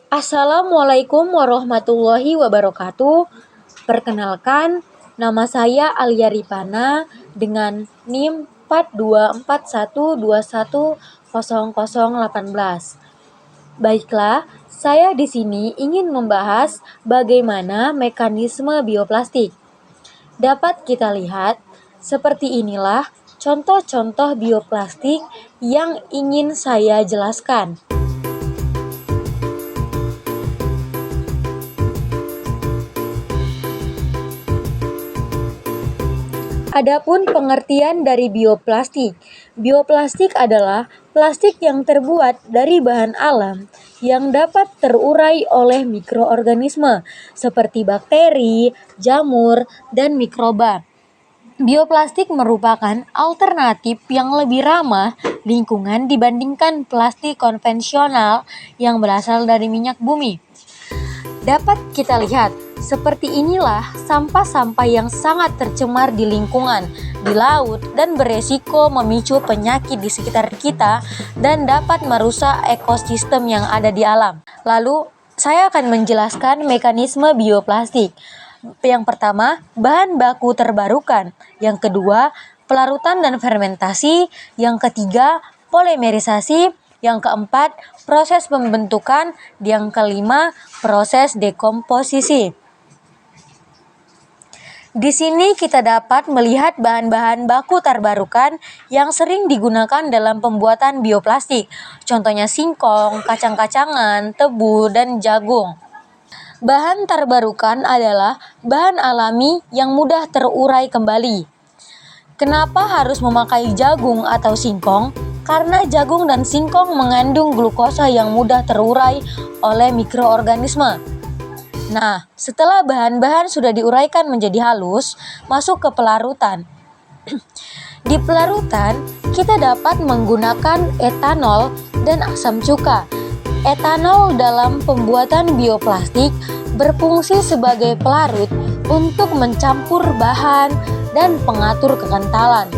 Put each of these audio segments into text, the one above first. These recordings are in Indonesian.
Assalamualaikum warahmatullahi wabarakatuh. Perkenalkan, nama saya Alia Ripana dengan NIM 4241210018. Baiklah, saya di sini ingin membahas bagaimana mekanisme bioplastik. Dapat kita lihat, seperti inilah contoh-contoh bioplastik yang ingin saya jelaskan. Adapun pengertian dari bioplastik. Bioplastik adalah plastik yang terbuat dari bahan alam yang dapat terurai oleh mikroorganisme seperti bakteri, jamur, dan mikroba. Bioplastik merupakan alternatif yang lebih ramah lingkungan dibandingkan plastik konvensional yang berasal dari minyak bumi. Dapat kita lihat, seperti inilah sampah-sampah yang sangat tercemar di lingkungan, di laut, dan beresiko memicu penyakit di sekitar kita dan dapat merusak ekosistem yang ada di alam. Lalu, saya akan menjelaskan mekanisme bioplastik. Yang pertama, bahan baku terbarukan. Yang kedua, pelarutan dan fermentasi. Yang ketiga, polimerisasi. Yang keempat, proses pembentukan. Yang kelima, proses dekomposisi. Di sini kita dapat melihat bahan-bahan baku terbarukan yang sering digunakan dalam pembuatan bioplastik. Contohnya singkong, kacang-kacangan, tebu, dan jagung. Bahan terbarukan adalah bahan alami yang mudah terurai kembali. Kenapa harus memakai jagung atau singkong? Karena jagung dan singkong mengandung glukosa yang mudah terurai oleh mikroorganisme. Nah, setelah bahan-bahan sudah diuraikan menjadi halus, masuk ke pelarutan. Di pelarutan, kita dapat menggunakan etanol dan asam cuka. Etanol dalam pembuatan bioplastik berfungsi sebagai pelarut untuk mencampur bahan dan pengatur kekentalan.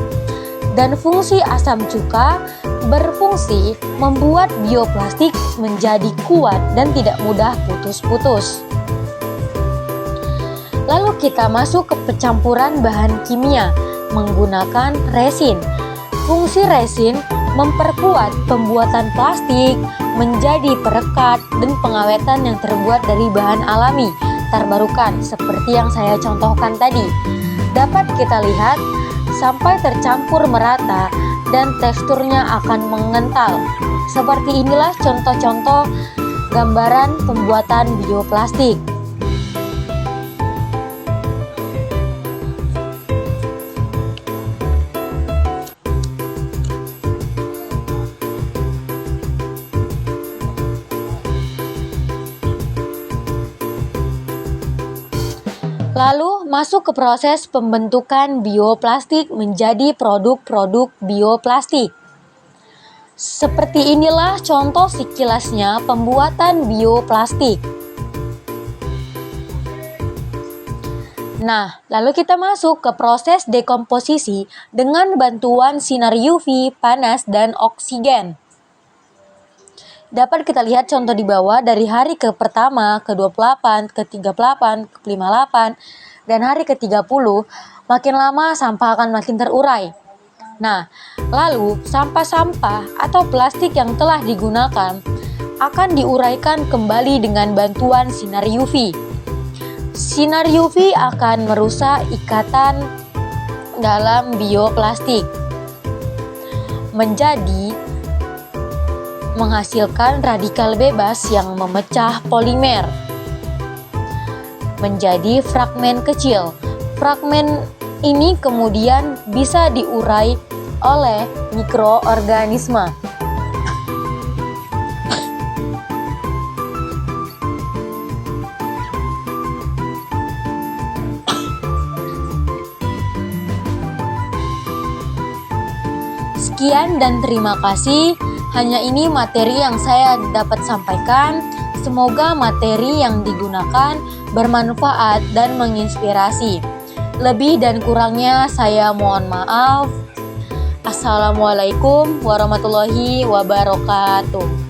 Dan fungsi asam cuka berfungsi membuat bioplastik menjadi kuat dan tidak mudah putus-putus. Lalu kita masuk ke pencampuran bahan kimia menggunakan resin. Fungsi resin memperkuat pembuatan plastik menjadi perekat dan pengawetan yang terbuat dari bahan alami terbarukan seperti yang saya contohkan tadi. Dapat kita lihat sampai tercampur merata dan teksturnya akan mengental. Seperti inilah contoh-contoh gambaran pembuatan bioplastik. Lalu masuk ke proses pembentukan bioplastik menjadi produk-produk bioplastik. Seperti inilah contoh sekilasnya pembuatan bioplastik. Nah, lalu kita masuk ke proses dekomposisi dengan bantuan sinar UV, panas, dan oksigen. Dapat kita lihat contoh di bawah dari hari ke pertama, ke-28, ke-38, ke-58, dan hari ke-30, makin lama sampah akan makin terurai. Nah, lalu sampah-sampah atau plastik yang telah digunakan akan diuraikan kembali dengan bantuan sinar UV. Sinar UV akan merusak ikatan dalam bioplastik, menghasilkan radikal bebas yang memecah polimer menjadi fragmen kecil. Fragmen ini kemudian bisa diurai oleh mikroorganisme. Sekian dan terima kasih. Hanya ini materi yang saya dapat sampaikan. Semoga materi yang digunakan bermanfaat dan menginspirasi. Lebih dan kurangnya saya mohon maaf. Assalamualaikum warahmatullahi wabarakatuh.